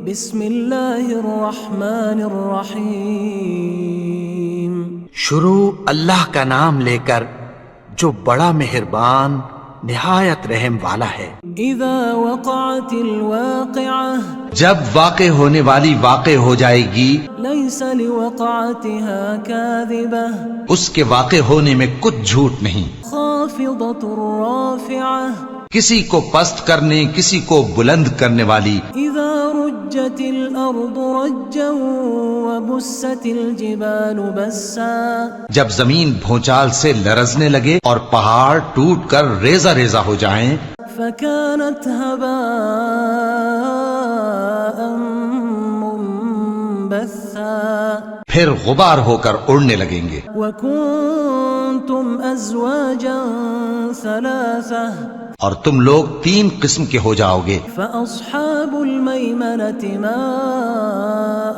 بسم اللہ الرحمن الرحیم شروع اللہ کا نام لے کر جو بڑا مہربان نہایت رحم والا ہے۔ اذا وقعت الواقعہ جب واقع ہونے والی واقع ہو جائے گی، لیس لوقعتها کاذبہ اس کے واقع ہونے میں کچھ جھوٹ نہیں، خافضۃ رافعہ کسی کو پست کرنے کسی کو بلند کرنے والی۔ اذا رجت الارض رجا وبست الجبال بسا جب زمین بھونچال سے لرزنے لگے اور پہاڑ ٹوٹ کر ریزہ ریزہ ہو جائیں، فكانت هباء منبثا پھر غبار ہو کر اڑنے لگیں گے۔ وكنتم ازواجا ثلاثة اور تم لوگ 3 قسم کے ہو جاؤ گے۔ فاصحاب الميمنة ما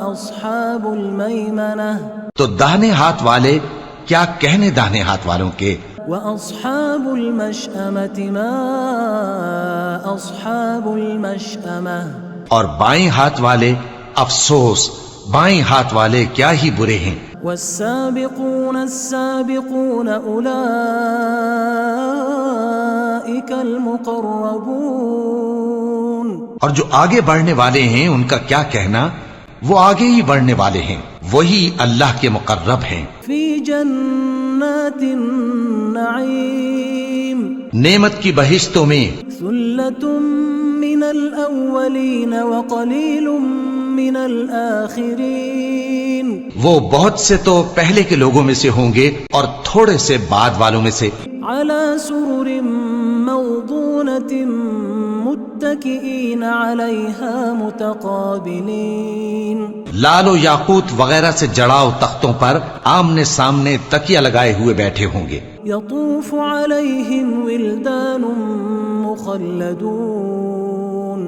اصحاب الميمنة تو داہنے ہاتھ والے کیا کہنے داہنے ہاتھ والوں کے، واصحاب المشأمة ما اصحاب المشأمة اور بائیں ہاتھ والے افسوس بائیں ہاتھ والے کیا ہی برے ہیں۔ والسابقون السابقون أولئك المقربون اور جو آگے بڑھنے والے ہیں ان کا کیا کہنا، وہ آگے ہی بڑھنے والے ہیں، وہی اللہ کے مقرب ہیں۔ في جنات النعيم نعمت کی بہشتوں میں ثلة من الأولين وقليل من الآخرين وہ بہت سے تو پہلے کے لوگوں میں سے ہوں گے اور تھوڑے سے بعد والوں میں سے، على سرر موضونة متكئين عليها متقابلين لال و یاقوت وغیرہ سے جڑاؤ تختوں پر آمنے سامنے تکیہ لگائے ہوئے بیٹھے ہوں گے۔ يطوف عليهم ولدان مخلدون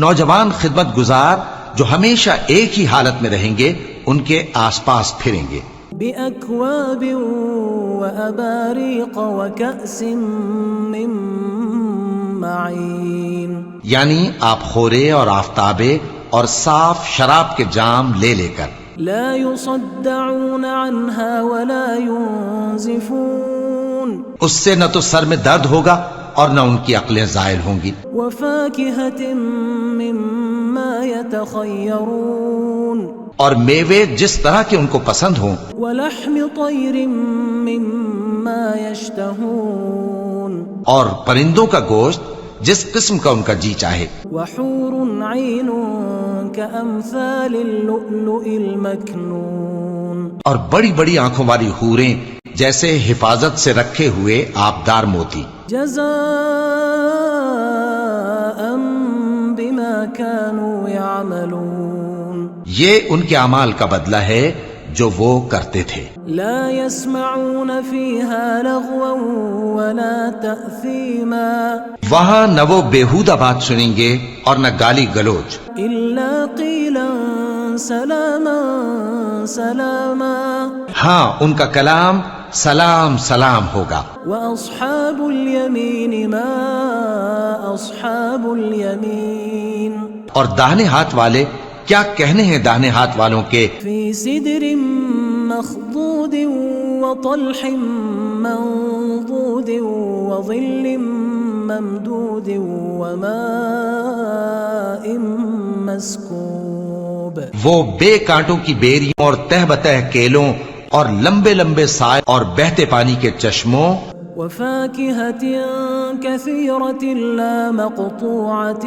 نوجوان خدمت گزار جو ہمیشہ ایک ہی حالت میں رہیں گے ان کے آس پاس پھریں گے۔ بأكواب وأباريق وكأس من معين یعنی آپ خورے اور آفتابے اور صاف شراب کے جام لے لے کر، لا يصدعون عنها ولا ينزفون اس سے نہ تو سر میں درد ہوگا اور نہ ان کی عقلیں زائل ہوں گی۔ وفاكهة مما يتخيرون اور میوے جس طرح کے ان کو پسند ہوں، ولحم طير مما يشتهون اور پرندوں کا گوشت جس قسم کا ان کا جی چاہے۔ وحور عين كأمثال اللؤلؤ المكنون اور بڑی بڑی آنکھوں والی حوریں جیسے حفاظت سے رکھے ہوئے آبدار موتی، جزاء بما كانوا يعملون یہ ان کے اعمال کا بدلہ ہے جو وہ کرتے تھے۔ لا يسمعون فيها لغوا ولا تأثيما وہاں نہ وہ بیہودہ بات سنیں گے اور نہ گالی گلوچ، إلا قيلا سلاما سلاما ہاں ان کا کلام سلام سلام ہوگا۔ وأصحاب اليمين ما أصحاب اليمين اور داہنے ہاتھ والے کیا کہنے ہیں داہنے ہاتھ والوں کے، في سدر مخضود وطلح منضود وظل ممدود وماء مسكوب وہ بے کانٹوں کی بیریوں اور تہ بتہ کیلوں اور لمبے لمبے سائے اور بہتے پانی کے چشموں، وفاكهة كثيرة لا مقطوعة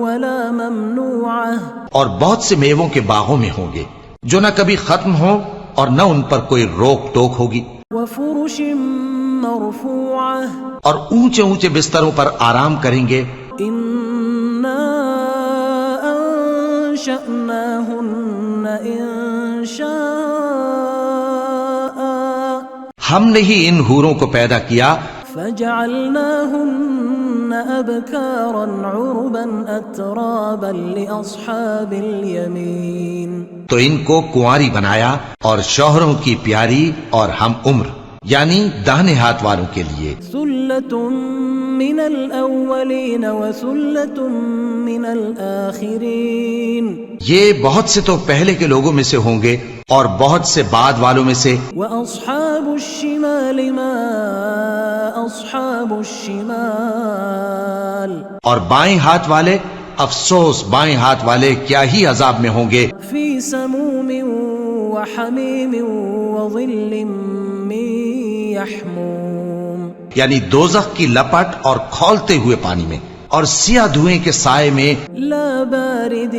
ولا ممنوعة اور بہت سے میووں کے باغوں میں ہوں گے جو نہ کبھی ختم ہوں اور نہ ان پر کوئی روک ٹوک ہوگی، وفرش مرفوعة اور اونچے اونچے بستروں پر آرام کریں گے۔ إنا أنشأناهن إنشاء ہم نے ہی ان حوروں کو پیدا کیا، فجعلناهن أبكارا عربا أترابا لأصحاب اليمين تو ان کو کنواری بنایا اور شوہروں کی پیاری اور ہم عمر یعنی داہنے ہاتھ والوں کے لیے۔ ثلة من الأولين وثلة من الآخرين یہ بہت سے تو پہلے کے لوگوں میں سے ہوں گے اور بہت سے بعد والوں میں سے. وأصحاب الشمال ما أصحاب الشمال اور بائیں ہاتھ والے افسوس بائیں ہاتھ والے کیا ہی عذاب میں ہوں گے. في سموم وحميم وظل من يحموم یعنی دوزخ کی لپٹ اور کھولتے ہوئے پانی میں اور سیاہ دھوئیں کے سائے میں، لا بارد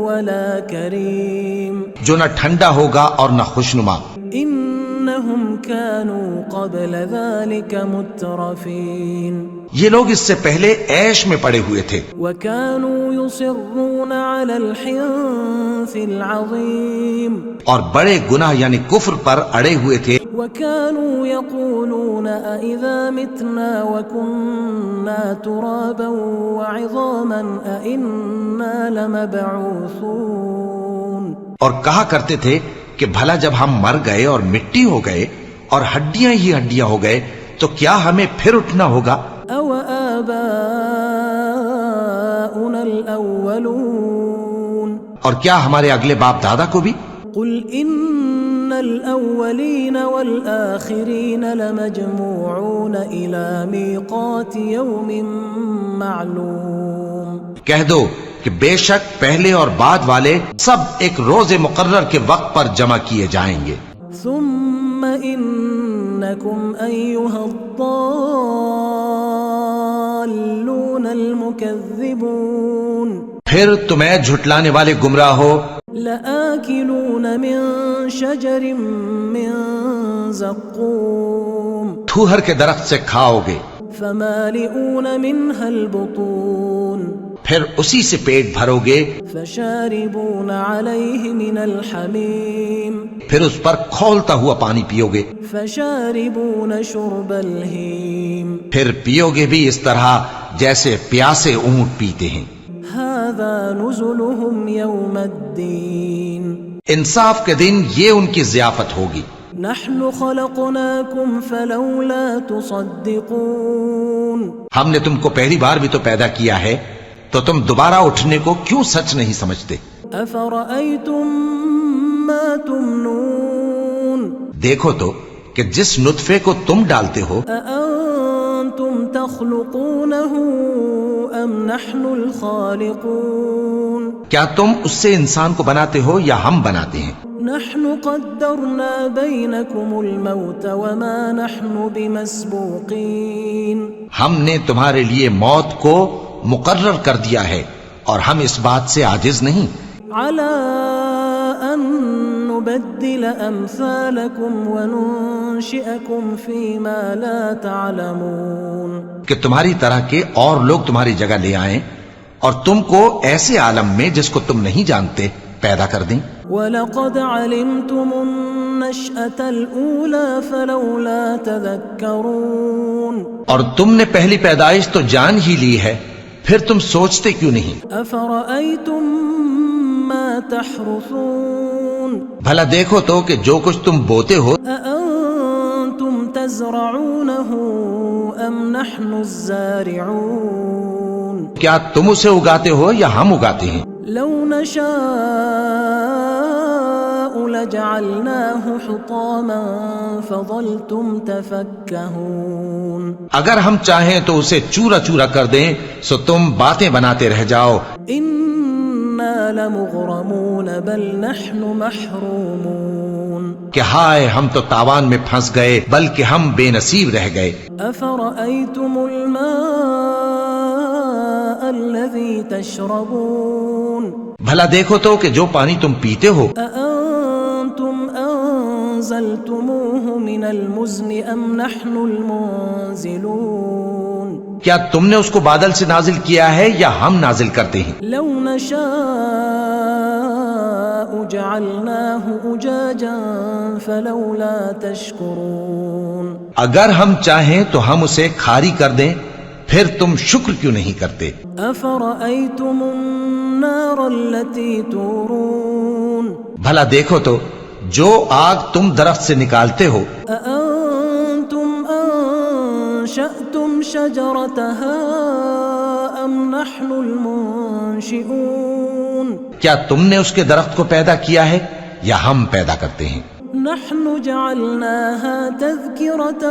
ولا كريم جو نہ ٹھنڈا ہوگا اور نہ خوشنما. إنهم كانوا قبل ذلك مترفين یہ لوگ اس سے پہلے عیش میں پڑے ہوئے تھے وكانوا يصرون على الحنث العظيم اور بڑے گناہ یعنی کفر پر اڑے ہوئے تھے. وكانوا يقولون أإذا متنا وكنا ترابا وعظاما أإنا لمبعوثون اور کہا کرتے تھے کہ بھلا جب ہم مر گئے اور مٹی ہو گئے اور ہڈیاں ہی ہڈیاں ہو گئے تو کیا ہمیں پھر اٹھنا ہوگا؟ أو آباؤنا الأولون اور کیا ہمارے اگلے باپ دادا کو بھی؟ قل إن الأولين والآخرين لمجموعون إلى ميقات يوم معلوم کہہ دو کہ بے شک پہلے اور بعد والے سب ایک روز مقرر کے وقت پر جمع کیے جائیں گے. ثم إنكم أيها الضالون المكذبون پھر تمہیں جھٹلانے والے گمراہ ہو لآكلون من شجر من زقوم تھوہر کے درخت سے کھاؤ گے فمالئون منها البطون پھر اسی سے پیٹ بھرو گے فشاربون عليه من الحميم پھر اس پر کھولتا ہوا پانی پیو گے فشاربون شرب الهيم پھر پیو گے بھی اس طرح جیسے پیاسے اونٹ پیتے ہیں. هذا نزلهم يوم الدين انصاف کے دن یہ ان کی ضیافت ہوگی. نحن خلقناكم فلولا تصدقون ہم نے تم کو پہلی بار بھی تو پیدا کیا ہے تو تم دوبارہ اٹھنے کو کیوں سچ نہیں سمجھتے؟ أفرأيتم ما تمنون دیکھو تو کہ جس نطفے کو تم ڈالتے ہو أأنتم تخلقونه أم نحن الخالقون کیا تم اس سے انسان کو بناتے ہو یا ہم بناتے ہیں؟ نحن قدرنا بينكم الموت وما نحن بمسبوقين ہم نے تمہارے لیے موت کو مقرر کر دیا ہے اور ہم اس بات سے عاجز نہیں على أن نبدل أمثالكم وننشئكم فيما لا تعلمون کہ تمہاری طرح کے اور لوگ تمہاری جگہ لے آئیں اور تم کو ایسے عالم میں جس کو تم نہیں جانتے پیدا کر دیں. وَلَقَدْ عَلِمْتُمُ النَّشْأَةَ الْأُولَى فَلَوْلَا تَذَكَّرُونَ اور تم نے پہلی پیدائش تو جان ہی لی ہے پھر تم سوچتے کیوں نہیں؟ أَفَرَأَيْتُم مَّا تَحْرُثُونَ بھلا دیکھو تو کہ جو کچھ تم بوتے ہو أَأَنتُمْ تَزْرَعُونَهُ أَمْ نَحْنُ الزَّارِعُونَ کیا تم اسے اگاتے ہو یا ہم اگاتے ہیں؟ لو نشاء لجعلناه حطاما فظلتم تفكهون اگر ہم چاہیں تو اسے چورا چورا کر دیں سو تم باتیں بناتے رہ جاؤ. إنا لمغرمون بل نحن محرومون کہ ہائے ہم تو تاوان میں پھنس گئے بلکہ ہم بے نصیب رہ گئے. أفرأيتم الماء الذي تشربون بھلا دیکھو تو کہ جو پانی تم پیتے ہو أأنتم أنزلتموه من المزن أم نحن المنزلون کیا تم نے اس کو بادل سے نازل کیا ہے یا ہم نازل کرتے ہیں؟ لو نشاء جعلناه أجاجا فلولا تشكرون اگر ہم چاہیں تو ہم اسے کھاری کر دیں پھر تم شکر کیوں نہیں کرتے؟ أفرأيتم النار التي تورون بھلا دیکھو تو جو آگ تم درخت سے نکالتے ہو أأنتم أنشأتم شجرتها أم نحن المنشئون کیا تم نے اس کے درخت کو پیدا کیا ہے یا ہم پیدا کرتے ہیں؟ نحن جعلناها تذكرة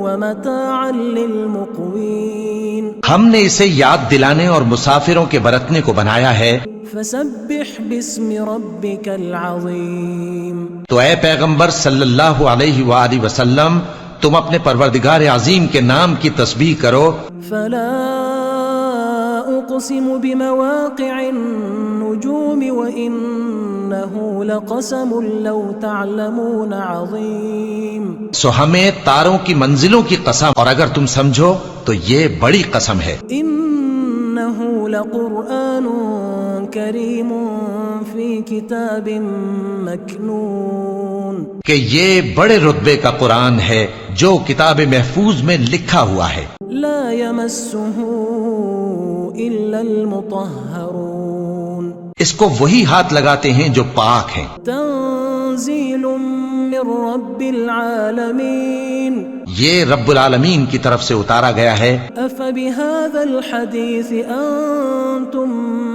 ومتاعا للمقوين ہم نے اسے یاد دلانے اور مسافروں کے برتنے کو بنایا ہے۔ فسبح باسم ربك العظيم تو اے پیغمبر صلی اللہ علیہ وآلہ وسلم تم اپنے پروردگار عظیم کے نام کی تسبیح کرو۔ فلا أقسم بمواقع النجوم وإنه لقسم لو تعلمون عظيم سو ہمیں تاروں کی منزلوں کی قسم، اور اگر تم سمجھو تو یہ بڑی قسم ہے۔ إنه لقرآن كريم في كتاب مكنون کہ یہ بڑے رتبے کا قرآن ہے جو کتاب محفوظ میں لکھا ہوا ہے۔ لا يمسه إلا المطهرون اس کو وہی ہاتھ لگاتے ہیں جو پاک ہیں۔ تنزيل من رب العالمين یہ رب العالمین کی طرف سے اتارا گیا ہے۔ أفبهذا الحديث أنتم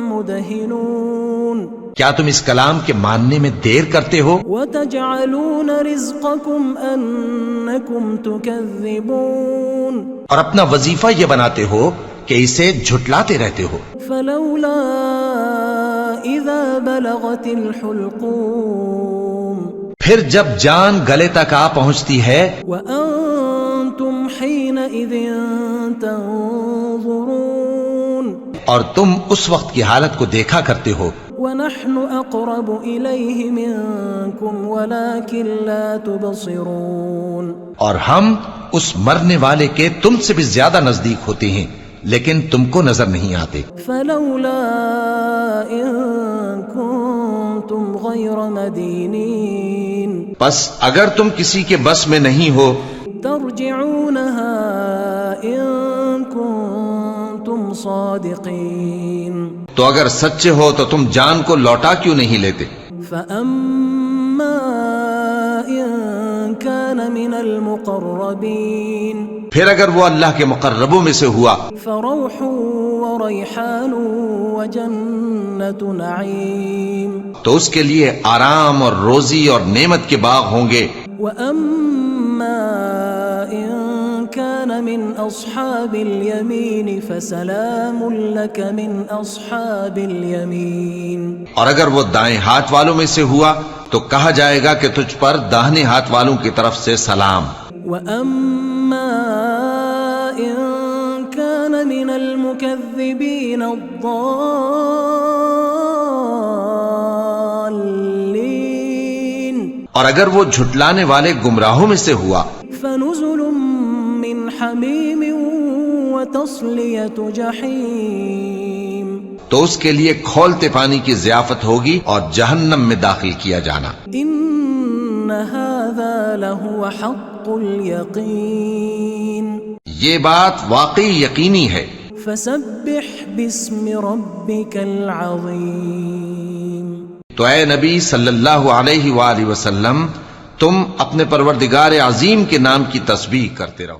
مدهنون کیا تم اس کلام کے ماننے میں دیر کرتے ہو؟ وتجعلون رزقكم أنكم تكذبون اور اپنا وظیفہ یہ بناتے ہو کہ اسے جھٹلاتے رہتے ہو۔ فلولا إذا بلغت الحلقوم پھر جب جان گلے تک آ پہنچتی ہے وأنتم حينئذ تنظرون اور تم اس وقت کی حالت کو دیکھا کرتے ہو، ونحن أقرب إليه منكم ولكن لا تبصرون اور ہم اس مرنے والے کے تم سے بھی زیادہ نزدیک ہوتے ہیں لیکن تم کو نظر نہیں آتے۔ فلولا إن كنتم غير مدينين پس اگر تم کسی کے بس میں نہیں ہو ترجعونها إن كنتم صادقين تو اگر سچے ہو تو تم جان کو لوٹا کیوں نہیں لیتے؟ فأما إن كان من المقربين پھر اگر وہ اللہ کے مقربوں میں سے ہوا فروح وريحان وجنة نعيم تو اس کے لیے آرام اور روزی اور نعمت کے باغ ہوں گے۔ وأما إن كان من أصحاب اليمين فسلام لك من أصحاب اليمين اور اگر وہ دائیں ہاتھ والوں میں سے ہوا تو کہا جائے گا کہ تجھ پر داہنے ہاتھ والوں کی طرف سے سلام۔ وأما إن كان من المكذبين الضالين اور اگر وہ جھٹلانے والے گمراہوں میں سے ہوا فنزل من حميم وتصلية جحيم تو اس کے لیے کھولتے پانی کی ضیافت ہوگی اور جہنم میں داخل کیا جانا۔ إن هذا لهو حق اليقين یہ بات واقعی یقینی ہے۔ فسبح باسم ربك العظيم تو اے نبی صلی اللہ علیہ وآلہ وسلم تم اپنے پروردگار عظیم کے نام کی تسبیح کرتے رہو۔